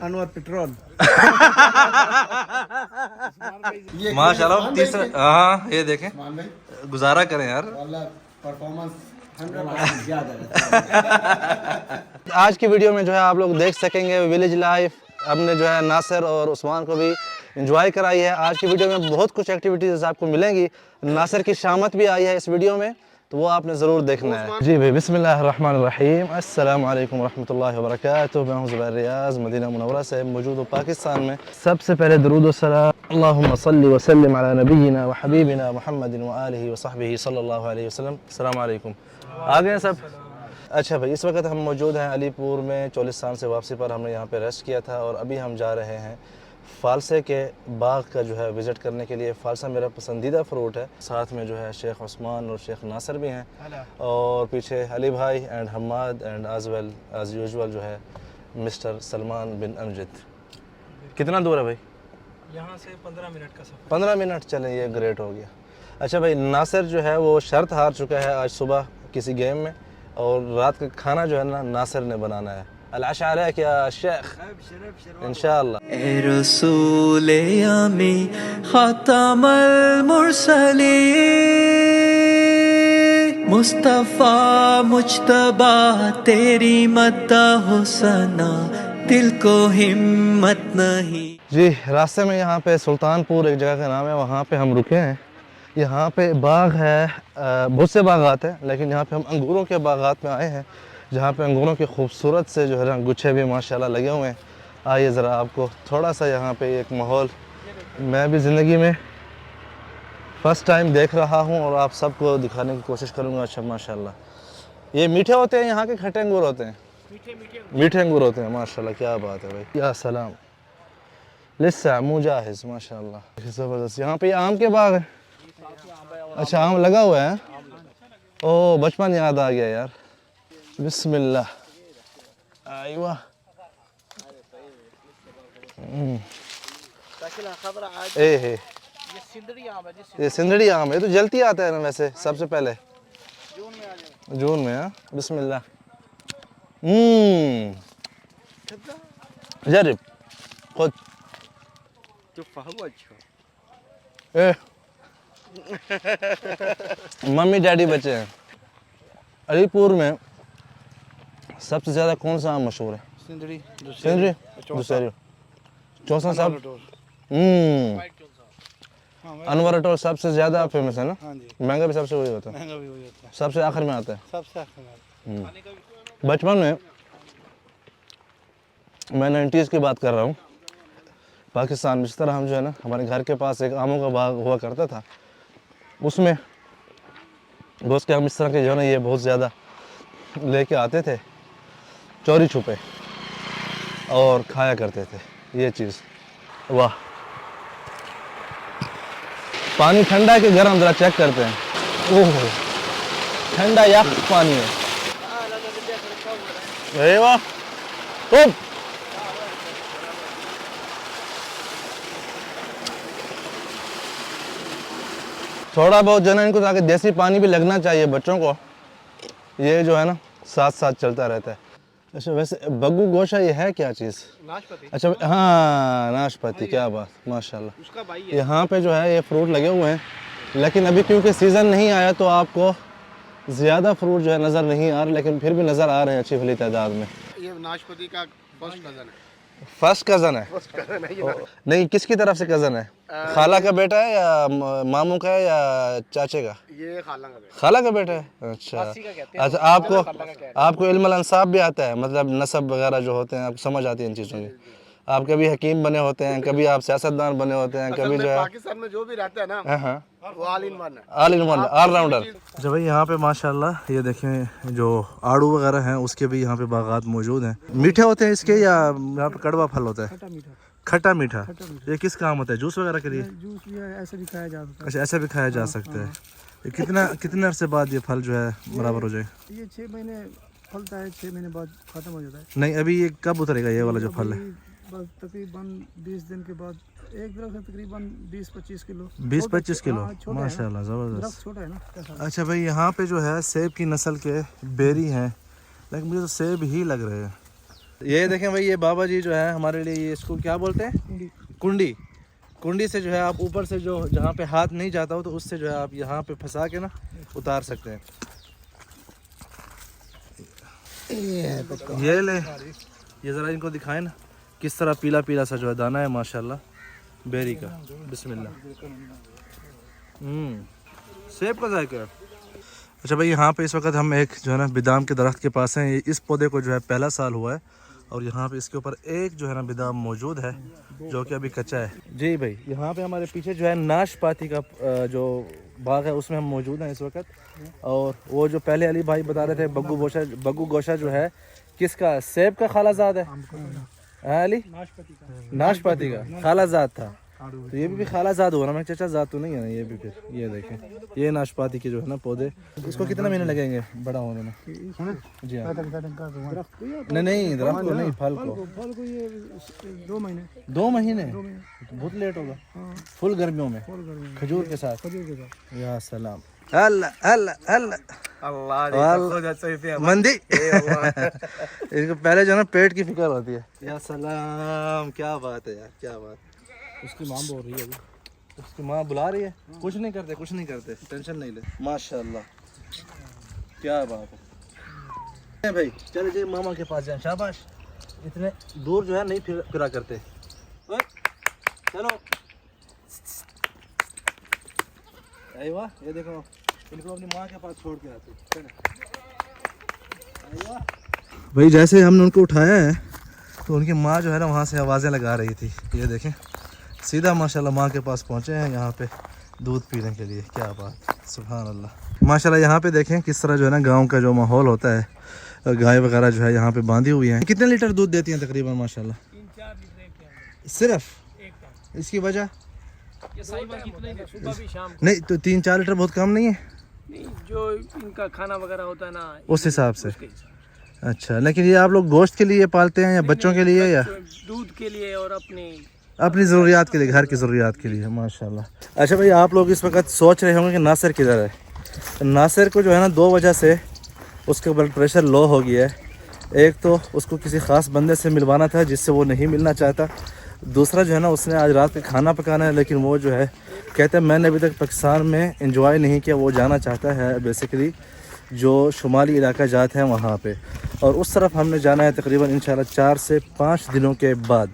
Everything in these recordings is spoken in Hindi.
अनवर पेट्रोल। माशाल्लाह तीसरा, हाँ ये देखें, गुजारा करें यार। परफॉर्मेंस आज की वीडियो में जो है आप लोग देख सकेंगे विलेज लाइफ। हमने जो है नासिर और उस्मान को भी एंजॉय कराई है। आज की वीडियो में बहुत कुछ एक्टिविटीज़ आपको मिलेंगी। नासिर की शामत भी आई है इस वीडियो में, तो वो आपने ज़रूर देखना है। जी भाई, बिस्मिल्लाहिर्रहमानिर्रहीम, अस्सलाम वालेकुम रहमतुल्लाहि व बरकातुहू। मैं हूं ज़ुबैर रियाज़, मदीना मुनव्वरा से मौजूद हूँ पाकिस्तान में। सबसे पहले दरूद व सलाम अल्लाहुम्मा सल्लि व सल्लिम अला नबिय्यिना व हबीबिना मुहम्मदिन व आलिहि व सहबिहि सल्लल्लाहु अलैहि वसल्लम। अस्सलाम वालेकुम। आ गए सब? अच्छा भाई, इस वक्त हम मौजूद हैं अलीपुर में। चोलिस्तान से वापसी पर हमने यहाँ पे रेस्ट किया था और अभी हम जा रहे हैं फ़ालसे के बाग का जो है विज़िट करने के लिए। फ़ालसा मेरा पसंदीदा फ्रूट है। साथ में जो है शेख उस्मान और शेख नासिर भी हैं और पीछे अली भाई and Hammad and as well as usual जो है मिस्टर सलमान बिन अमजद। कितना दूर है भाई? यहाँ से 15 मिनट का सफ़र। 15 मिनट, चलें ये ग्रेट हो गया। अच्छा भाई, नासिर जो है वो शर्त हार चुका है आज सुबह किसी गेम में, और रात का खाना जो है ना नासिर ने बनाना है। अल-अशा अलैक या शेख इंशाअल्लाह। ए रसूले आमी खातमुल मुरसलीन मुस्तफ़ा मुज्तबा तेरी मद्दाह सना दिल को हिम्मत नहीं। जी, रास्ते में यहाँ पे सुल्तानपुर एक जगह का नाम है, वहाँ पे हम रुके हैं। यहाँ पे बाग है, बहुत से बागात हैं, लेकिन यहाँ पे हम अंगूरों के बागात में आए हैं, जहाँ पे अंगूरों के खूबसूरत से जो है ना गुच्छे भी माशाल्लाह लगे हुए हैं। आइए ज़रा आपको थोड़ा सा यहाँ पे एक माहौल, मैं भी ज़िंदगी में फ़र्स्ट टाइम देख रहा हूँ और आप सबको दिखाने की कोशिश करूँगा। अच्छा माशाल्लाह, ये मीठे होते हैं यहाँ के, खट्टे अंगूर होते हैं? मीठे अंगूर होते हैं माशाल्लाह, क्या बात है भाई, या सलाम। लिस्सा मुजाहिज़ माशाल्लाह, ज़बरदस्त। यहाँ पे आम के बाग हैं। अच्छा, आम लगा हुआ है। ओह, बचपन याद आ गया यार। बिस्मिल्लाह, आइवा। ये सिंदड़ी आम है, तो जल्दी आता है ना वैसे सबसे पहले जून में। हाँ, बिस्मिल्लाह। जरिब खुद। मम्मी डैडी बचे हैं। अलीपुर में सबसे ज़्यादा कौन सा आम मशहूर है? सिंदड़ी, सिंदड़ी, दुशहरी, चौसा साहब। अनवर टोल सबसे ज़्यादा फेमस है ना? महंगा भी सबसे वही होता है, सबसे आखिर में आता है। बचपन में, मैं 90s की बात कर रहा हूँ, पाकिस्तान में जिस तरह हम जो है ना, हमारे घर के पास एक आमों का बाग हुआ करता था, उसमें दोस्त के हम इस तरह के जो है ना ये बहुत ज़्यादा लेके आते थे चोरी छुपे और खाया करते थे ये चीज़। वाह, पानी ठंडा है कि गर्म, ज़रा चेक करते हैं। ओह, ठंडा यख पानी है। अरे वाह, तो थोड़ा बहुत जो है ना इनको ताकि देसी पानी भी लगना चाहिए बच्चों को, ये जो है ना साथ साथ चलता रहता है। अच्छा, वैसे बग्गू गोशा ये है क्या चीज़? नाशपाती। अच्छा हाँ, नाशपाती, क्या बात, माशाल्लाह। उसका भाई है। यहाँ पे जो है ये फ्रूट लगे हुए हैं, लेकिन अभी क्योंकि सीज़न नहीं आया तो आपको ज़्यादा फ्रूट जो है नज़र नहीं आ रहे, लेकिन फिर भी नज़र आ रहे हैं अच्छी भली तादाद में। ये नाशपाती का फर्स्ट कज़न है। फर्स्ट कज़न है? नहीं, किसकी तरफ से कज़न है? खाला का बेटा है या मामू का है या चाचे का? ये खाला का बेटा। खाला का बेटा है, अच्छा। अच्छा, आपको इल्मुल अंसाब भी आता है, मतलब नसब वगैरह जो होते हैं आपको समझ आती है इन चीज़ों की? आप कभी हकीम बने होते हैं, कभी आप सियासतदान बने होते हैं, कभी जो है पाकिस्तान में जो भी रहता है ना, हाँ, वो ऑल इन वन है, ऑल राउंडर। अच्छा भाई, यहाँ पे माशाल्लाह ये देखें जो आड़ू वगैरह हैं उसके भी यहाँ पे बागात मौजूद हैं। मीठे होते हैं इसके या यहाँ पे कड़वा फल होता है? खट्टा मीठा। ये किस काम होता है, जूस वगैरह के लिए? जूस भी ऐसे भी खाया जा सकता है। अच्छा, ऐसा भी खाया जा सकता है। ये कितने अरसे बाद ये फल जो है बराबर हो जाए? ये 6 महीने फलता है, 6 महीने बाद खत्म हो जाता है। नहीं, अभी ये कब उतरेगा ये वाला जो फल है? बस तकरीबन 20 दिन के बाद एक दरख्त है, तकरीबन 20-25 किलो। 20-25 किलो, माशाल्लाह, ज़बरदस्त। छोटा है ना। अच्छा भाई, यहाँ पे जो है सेब की नस्ल के बेरी हैं, लेकिन मुझे तो सेब ही लग रहे हैं। ये देखें भाई, ये बाबा जी जो है हमारे लिए, ये इसको क्या बोलते हैं? कुंडी। कुंडी से जो है आप ऊपर से जो जहाँ पे हाथ नहीं जाता हो तो उससे जो है आप यहाँ पे फंसा के ना उतार सकते हैं। ये ले, ये ज़रा इनको दिखाएं ना किस तरह पीला पीला सा जो है दाना है माशाल्लाह बेरी का। बिस्मिल्लाह। सेब का जायका है। अच्छा भाई, यहाँ पे इस वक्त हम एक जो है ना बादाम के दरख्त के पास हैं। इस पौधे को जो है पहला साल हुआ है और यहाँ पे इसके ऊपर एक जो है ना बादाम मौजूद है जो कि अभी कच्चा है। जी भाई, यहाँ पे हमारे पीछे जो है नाशपाती का जो बाग है उसमें हम मौजूद हैं इस वक्त। और वो जो पहले अली भाई बता रहे थे बग्गू गोशा जो है किसका? सेब का खालाजाद है अली? नाशपाती का खालाजाद था। तो ये भी खालाजाद हुआ ना, मैं चाचा जात तो नहीं है ना ये भी। फिर ये देखें, ये नाशपाती के जो है ना पौधे, इसको कितना महीने लगेंगे बड़ा होने में? जी हाँ। नहीं दरख्त को नहीं, फल को। फल को ये 2 महीने। 2 महीने तो बहुत लेट होगा। फुल गर्मियों में खजूर के साथ। या सलाम। अल्लाह अल्लाह अल्लाह मंदी। इसको पहले जो है ना पेट की फिक्र होती है। या सलाम, क्या बात है यार, क्या बात। उसकी माँ बोल रही है अभी, उसकी माँ बुला रही है। कुछ नहीं करते, कुछ नहीं करते, टेंशन नहीं ले। माशाल्लाह, क्या बात है भाई। चलो जी मामा के पास जाए। शाबाश, इतने दूर जो है नहीं फिरा करते। चलो अयवा, ये देखो इनको अपनी माँ के पास छोड़ के आते। भाई जैसे हमने उनको उठाया है तो उनकी माँ जो है ना वहाँ से आवाज़ें लगा रही थी। ये देखें, सीधा माशाल्लाह माँ के पास पहुँचे हैं यहाँ पे दूध पीने के लिए। क्या बात, सुभान अल्लाह। माशाल्लाह यहाँ पे देखें किस तरह जो है ना गांव का जो माहौल होता है, गाय वगैरह जो है यहाँ पे बांधी हुई हैं। कितने लीटर दूध देती हैं तकरीबन माशाल्लाह? 3-4 लीटर सिर्फ? इसकी वजह? ये साहिबा कितने देते? सुबह भी शाम को। नहीं तो 3-4 लीटर बहुत कम नहीं है? नहीं, जो इनका खाना वगैरह होता है ना उस हिसाब से। अच्छा, लेकिन ये आप लोग गोश्त के लिए पालते हैं या बच्चों के लिए या दूध के लिए और अपनी ज़रूरियात के लिए, घर की ज़रूरियात के लिए? माशाल्लाह। अच्छा भाई, आप लोग इस वक्त सोच रहे होंगे कि नासिर किधर है। तो नासिर को जो है ना 2 वजह से उसका ब्लड प्रेशर लो हो गया है। एक तो उसको किसी ख़ास बंदे से मिलवाना था जिससे वो नहीं मिलना चाहता। दूसरा जो है ना उसने आज रात का खाना पकाना है, लेकिन वो जो है कहते हैं मैंने अभी तक पाकिस्तान में एंजॉय नहीं किया। वो जाना चाहता है बेसिकली जो शुमाली इलाका जात है वहाँ पे, और उस तरफ हमने जाना है तकरीबन इंशाल्लाह 4 से 5 दिनों के बाद।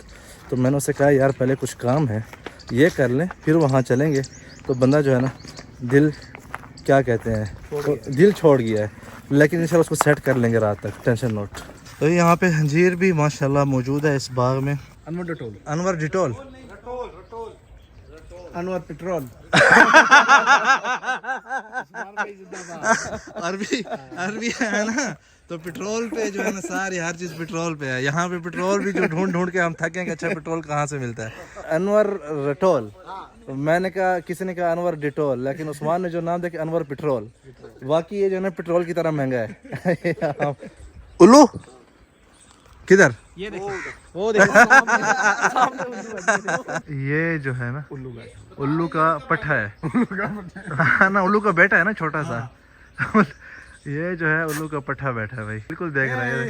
तो मैंने उससे कहा यार पहले कुछ काम है ये कर लें फिर वहाँ चलेंगे। तो बंदा जो है ना दिल क्या कहते हैं तो दिल छोड़ गया है, लेकिन इंशाल्लाह उसको सेट कर लेंगे रात तक, टेंशन नोट। तो यहाँ पे अंजीर भी माशाल्लाह मौजूद है इस बाग में। Anwar Dettol. Anwar Dettol, Anwar petrol. अरबी है ना, तो पेट्रोल पे जो है ना सारी हर चीज़ पेट्रोल पे है। यहाँ पे पेट्रोल भी जो ढूंढ के हम थकेंगे अच्छा पेट्रोल कहाँ से मिलता है। अनवर रटोल, तो मैंने कहा, किसी ने कहा अनवर डिटोल, लेकिन उस्मान ने जो नाम देखा अनवर पेट्रोल। वाकई ये जो है ना पेट्रोल की तरह महंगा है। उल्लू किधर? ये देखो, वो देखो ये जो है ना उल्लू का पट्ठा है ना, उल्लू का बेटा है ना छोटा सा। ये जो है उल्लू का पट्ठा बैठा है भाई, बिल्कुल देख रहा है।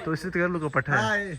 तो इसी तरह उल्लू का पट्ठा है।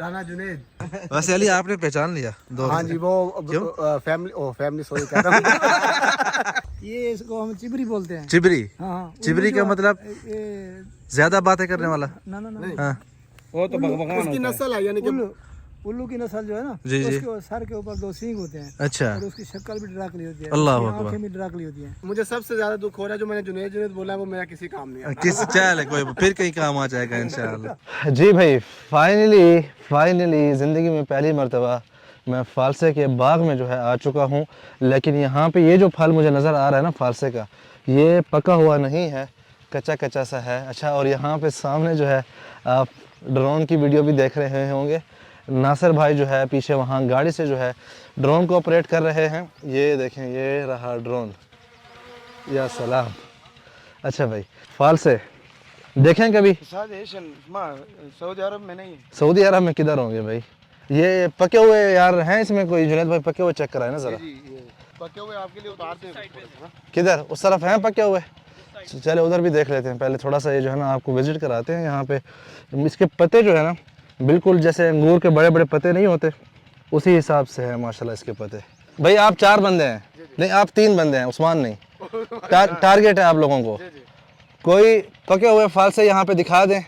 राना जुनेद। वैसे अली आपने पहचान लिया दो? हाँ जी, वो फैमिली सॉरी कह रहा हूँ। ये इसको हम चिबरी बोलते हैं। चिबरी? हाँ, चिबरी का मतलब ये ज्यादा बातें करने वाला? ना हाँ वो तो भगवान उसकी नस्ल है, यानी कि उल्लू की नस्ल जो है ना, जी, जी। उसके सर के ऊपर 2 सींग होते हैं अच्छा, और उसकी शक्ल भी डराकली होती है, अल्लाह उसकी अकबर। आंखें भी डराकली होती हैं। मुझे सबसे ज्यादा दुख हो रहा है जो मैंने जुनेद बोला है, वो मेरा किसी काम नहीं है। किस चल है कोई फिर कहीं काम आ जाएगा इंशाल्लाह। जी भाई, फाइनली ज़िंदगी में पहली मर्तबा मैं फालसे के बाग में जो है आ चुका हूँ। लेकिन यहाँ पे ये जो फल मुझे नज़र आ रहा है ना फालसे का, ये पका हुआ नहीं है, कच्चा सा है। अच्छा, और यहाँ पे सामने जो है आप ड्रोन की वीडियो भी देख रहे होंगे। नासिर भाई जो है पीछे वहाँ गाड़ी से जो है ड्रोन को ऑपरेट कर रहे हैं। ये देखें, ये रहा ड्रोन। या सलाम। अच्छा भाई, फालसे देखें कभी? सऊदी अरब में नहीं। सऊदी अरब में किधर होंगे भाई? ये पके हुए यार हैं इसमें कोई? जुनैद भाई पके हुए चेक कराए ना ज़रा। पके हुए आपके लिए उतारते हैं। किधर? उस तरफ हैं पके हुए? चले उधर भी देख लेते हैं। पहले थोड़ा सा ये जो है ना आपको विजिट कराते हैं यहाँ पे। इसके पत्ते जो है ना बिल्कुल जैसे अंगूर के बड़े बड़े पत्ते नहीं होते, उसी हिसाब से है माशाल्लाह इसके पत्ते। भाई आप 4 बंदे हैं? नहीं आप 3 बंदे हैं, उस्मान नहीं। टारगेट है आप लोगों को। कोई पके हुए फल से यहाँ पे दिखा दें,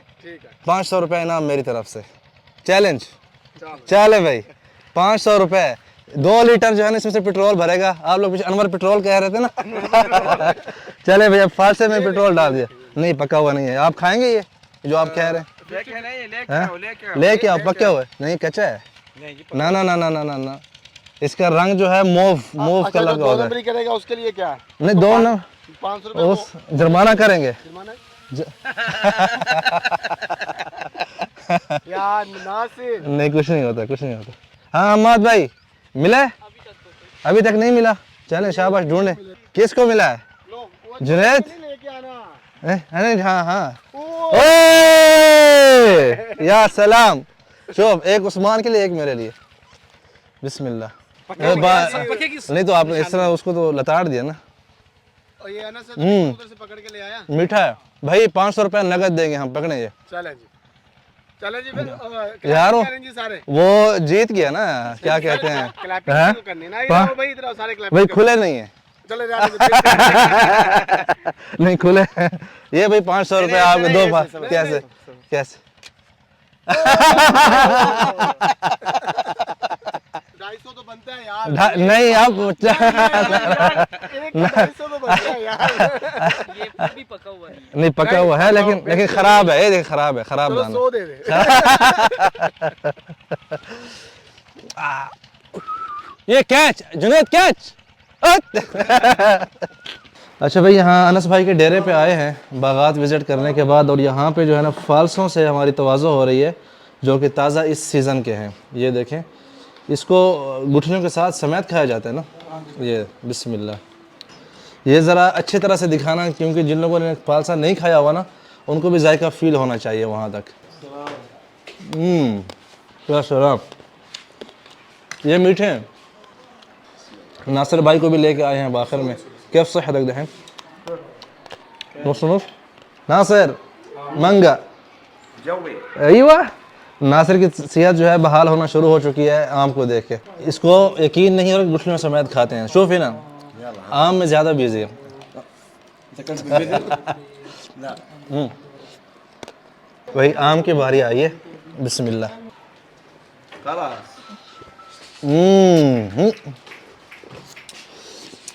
500 रुपये इनाम मेरी तरफ से। चैलेंज चले भाई, 500 रुपये। 2 लीटर जो है ना इसमें से पेट्रोल भरेगा। आप लोग पीछे अनवर पेट्रोल कह रहे थे ना। चले भैया, फल से में पेट्रोल डाल दिया। नहीं पका हुआ नहीं है। आप खाएंगे ये जो आप कह रहे हैं? लेके आओ, पके हुए नहीं, कच्चा है। ना ना ना ना ना ना ना, इसका रंग जो है मूव कलर का होता है। करेगा उसके लिए क्या? नहीं दो ना, 500 उस जुर्माना करेंगे। यार नासिर, नहीं कुछ नहीं होता, कुछ नहीं होता। हाँ अम्माद भाई मिला है? अभी तक नहीं मिला। चले शाबाश, ढूंढे। किसको मिला है? जुनैद? लेके आना। अरे हाँ हाँ। ओए या सलाम। शोभ, एक उस्मान के लिए एक मेरे लिए। बिस्मिल्लाह। नहीं तो आपने इस तरह उसको तो लताड़ दिया ना। और ये अनस उधर से पकड़ के ले आया। मीठा है भाई। 500 रुपये नगद देंगे हम, पकड़े ये। चले जी, चले जी। फिर यारो जी सारे वो जीत गया ना, क्या कहते हैं? क्लैपिंग करनी ना। ये आओ भाई इधर आओ, सारे क्लैपिंग। भाई खुले नहीं है। चले जा। नहीं खुले हैं। ये भाई 500 रुपये आपके दो। कैसे कैसे? 250 तो बनता है यार। नहीं आप 250 तो बनता है यार। ये भी पका हुआ नहीं। नहीं पका हुआ है, लेकिन खराब है। ये देख खराब है, खराब चलो दाना। 100 दे दे। ये कैच जुनैद, कैच। अच्छा भाई, यहाँ अनस भाई के डेरे पे आए हैं बागात विज़िट करने के बाद, और यहाँ पे जो है ना फालसों से हमारी तवाज़ो हो रही है जो कि ताज़ा इस सीज़न के हैं। ये देखें, इसको गुठलियों के साथ समेत खाया जाता है ना। ये बिस्मिल्लाह, ये ज़रा अच्छी तरह से दिखाना, क्योंकि जिन लोगों ने फालसा नहीं खाया हुआ ना उनको भी जायका फ़ील होना चाहिए वहाँ तक। क्या शराब, ये मीठे हैं। नासिर भाई को भी लेके आए हैं बाखिर में। कैफ सेहत देखें नासिर मंगा। अय्वा, नासिर की सेहत जो है बहाल होना शुरू हो चुकी है आम को देख के। इसको यकीन नहीं और गुठलियों समेत खाते हैं। शोफी ना आम में ज़्यादा बिजी है। वही आम की बारी आई है। बिस्मिल्लाह।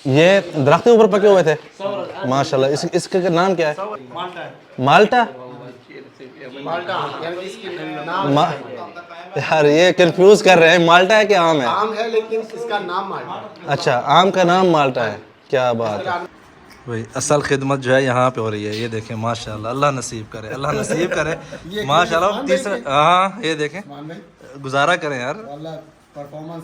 ये दरख्त के ऊपर पके हुए थे माशाल्लाह। इसका नाम क्या है? माल्टा। यार ये कंफ्यूज कर रहे हैं, माल्टा है कि आम है? आम है लेकिन इसका नाम माल्टा है। अच्छा, आम का नाम माल्टा है। क्या बात है भाई, असल खिदमत जो है यहाँ पे हो रही है। ये देखें माशाल्लाह, अल्लाह नसीब करे, अल्लाह नसीब करे माशाल्लाह। तीसरा, हाँ ये देखें, गुजारा करें यार। परफॉर्मेंस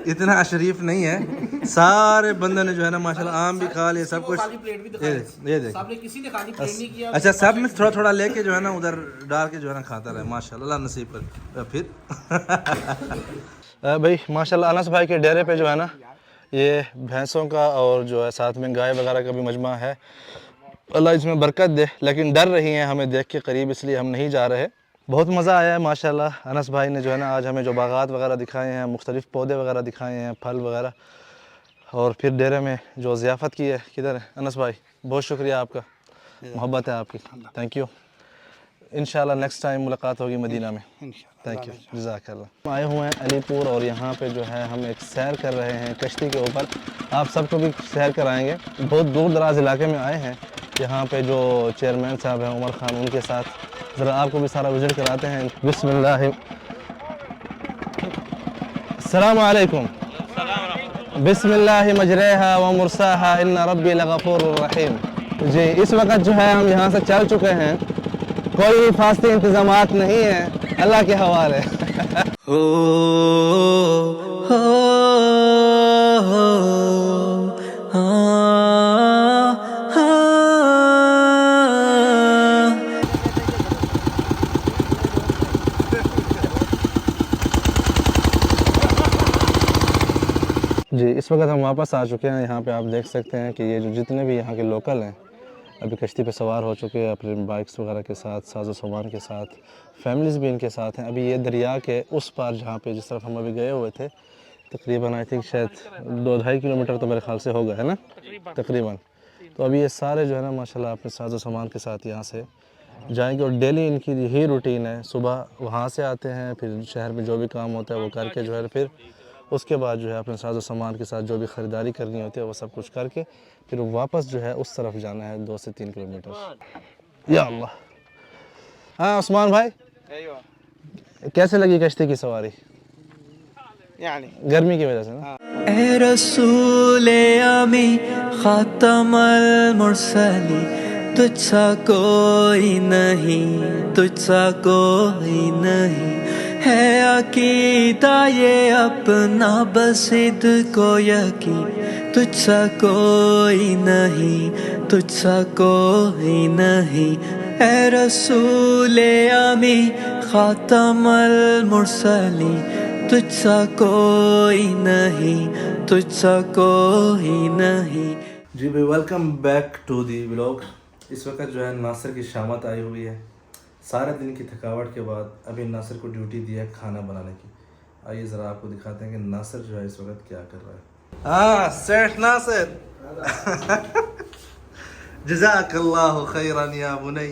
इतना शरीफ नहीं है। सारे बंदे ने जो है ना माशाल्लाह आम भी खा लिया, सब कुछ। ये देख, किसी ने खाली प्लेट नहीं किया। अच्छा सब में थोड़ा थोड़ा लेके जो है ना उधर डाल के जो है ना खाता रहे माशाल्लाह, अल्लाह नसीब करे। फिर भाई माशाल्लाह अनस भाई के डेरे पे जो है ना ये भैंसों का और जो है साथ में गाय वगैरह का भी मजमा है। अल्लाह इसमें बरकत दे। लेकिन डर रही हैं हमें देख के करीब, इसलिए हम नहीं जा रहे। बहुत मज़ा आया है माशाल्लाह। अनस भाई ने जो है ना आज हमें जो बागात वगैरह दिखाए हैं, मुख्तलिफ़ पौधे वगैरह दिखाए हैं, फल वगैरह, और फिर डेरे में जो ज़ियाफ़त की है। किधर है अनस भाई? बहुत शुक्रिया आपका, मोहब्बत है आपकी। Thank you. इंशाल्लाह नेक्स्ट टाइम मुलाकात होगी मदीना में। थैंक यू, जज़ाकल्लाह। आए हुए हैं अलीपुर और यहाँ पे जो है हम एक सैर कर रहे हैं कश्ती के ऊपर। आप सबको भी सैर कराएंगे। बहुत दूर दराज इलाके में आए हैं। यहाँ पे जो चेयरमैन साहब हैं उमर खान, उनके साथ ज़रा आपको भी सारा विजिट कराते हैं। बिस्मिल्लाह। अस्सलाम वालेकुम। बिस्मिल्लाह मजरेहा व मुरसाहा इन्ना रब्बी लगफूरुर रहीम। जी इस वक्त जो है हम यहाँ से चल चुके हैं। कोई हिफाजती इंतजामात नहीं है, अल्लाह के हवाले। हो हो जी जी इस वक्त हम वापस आ चुके हैं। यहाँ पे आप देख सकते हैं कि ये जो जितने भी यहाँ के लोकल हैं अभी कश्ती पे सवार हो चुके हैं अपने बाइक्स वगैरह के साथ, साजो सामान के साथ, फैमिलीज़ भी इनके साथ हैं। अभी ये दरिया के उस पार जहाँ पे जिस तरफ हम अभी गए हुए थे तकरीबन आई थिंक शायद 2-2.5 किलोमीटर तो मेरे ख्याल से होगा, है ना तकरीबन। तो अभी ये सारे जो है ना माशाल्लाह अपने साजो सामान के साथ यहाँ से जाएंगे और डेली इनकी यही रूटीन है। सुबह वहाँ से आते हैं, फिर शहर में जो भी काम होता है वो करके जो है फिर उसके बाद जो है अपने साजो सामान के साथ जो भी ख़रीदारी करनी होती है वो सब कुछ करके फिर वापस जो है उस तरफ जाना है 2 से 3 किलोमीटर। या अल्लाह। हाँ उस्मान भाई कैसे लगी कश्ती की सवारी? गर्मी की वजह से ना। ए रसूले आमी खातमल मुरसली तुझसा कोई नहीं, तुझसा कोई नहीं है अकीदा ये अपना बसिद को यकीन, तुझसा कोई नहीं, तुझसा कोई नहीं ए रसूले आमी खातमल मुरसली तुझसा कोई नहीं, तुझसा कोई नहीं। जी भाई welcome back to the vlog. इस वक्त जो है नासिर की शामत आई हुई है। सारे दिन की थकावट के बाद अभी नासिर को ड्यूटी दी है खाना बनाने की। आइए ज़रा आपको दिखाते हैं कि नासिर जो है इस वक्त क्या कर रहा है। हाँ सेठ नासिर जज़ाकल्लाहु खैरन या बुनई।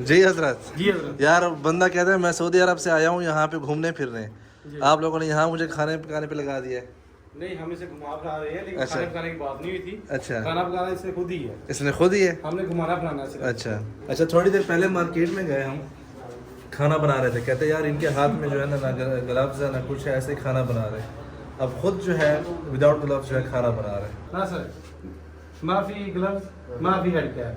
जी हजरत यार बंदा कहता है मैं सऊदी अरब से आया हूँ यहाँ पे घूमने फिरने, आप लोगों ने यहाँ मुझे खाने पकाने पे लगा दिया है। नहीं हम इसे घुमा फिरा रहे हैं लेकिन अच्छा। खाने पकाने की बात नहीं हुई थी। अच्छा खाना पकाना इसने खुद ही है, इसने खुद ही है। हमने घुमाना फिराना सिर्फ। अच्छा अच्छा थोड़ी देर पहले मार्केट में गए हम, खाना बना रहे थे, कहते यार इनके हाथ में जो है ना ग्लव्स है ना कुछ है, ऐसे ही खाना बना रहे। अब खुद जो है विदाउट ग्लव्स जो है खाना बना रहे। ना सर माफी ग्लव्स माफी हेड कैप।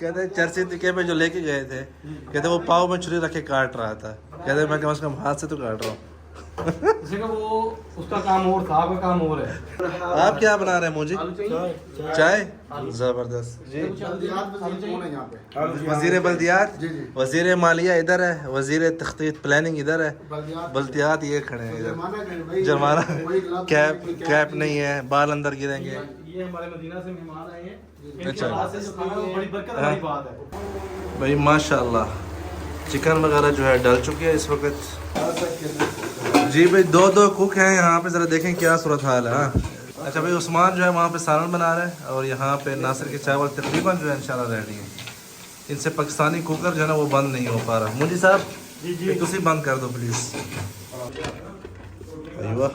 कहते चर्चित टिके पे जो लेके गए थे, कहते वो पाव में छुरी रखे काट रहा था। कहते मैं कम से कम हाथ से तो काट रहा हूँ। जैसे कि वो उसका काम और था, आपका काम और है। आप क्या बना रहे हैं मुझे? चाय जबरदस्त जी। वजीर बल्दियात, वजीर मालिया इधर है, वजीर तख्तीत प्लानिंग इधर है, बल्दियात ये खड़े हैं इधर। जुर्माना कैप नहीं है, बाल अंदर गिरेंगे। ये हमारे मदीना से मेहमान आए हैं, इनके अच्छा। हाथ से जो खाना वो बड़ी बरकत वाली बात है। भाई माशाल्लाह चिकन वगैरह जो है डल चुकी है इस वक्त। जी भाई दो कुक हैं यहाँ पे, ज़रा देखें क्या सूरत हाल है। हाँ अच्छा भाई उस्मान जो है वहाँ पे सालन बना रहे हैं और यहाँ पे नासिर के चावल तकरीबन जो है इंशाल्लाह रेडी हैं। इनसे पाकिस्तानी कुकर जो है ना वो बंद नहीं हो पा रहा। मुझे साहब जी तुसी बंद कर दो प्लीज़। अय्वा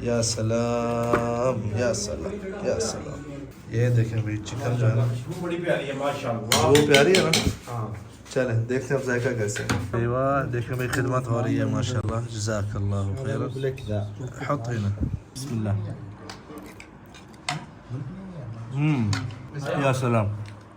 या सलाम या सलाम या सलाम। ये देखें भाई चिकन जो है ना बड़ी प्यारी है माशाल्लाह। वो प्यारी है ना। हाँ चलें देखते हैं अब जायका कैसे है। वाह देखें भाई खिदमत हो रही है माशाल्लाह। जज़ाकल्लाहु खैरन। हट हना बिस्मिल्लाह। या सलाम।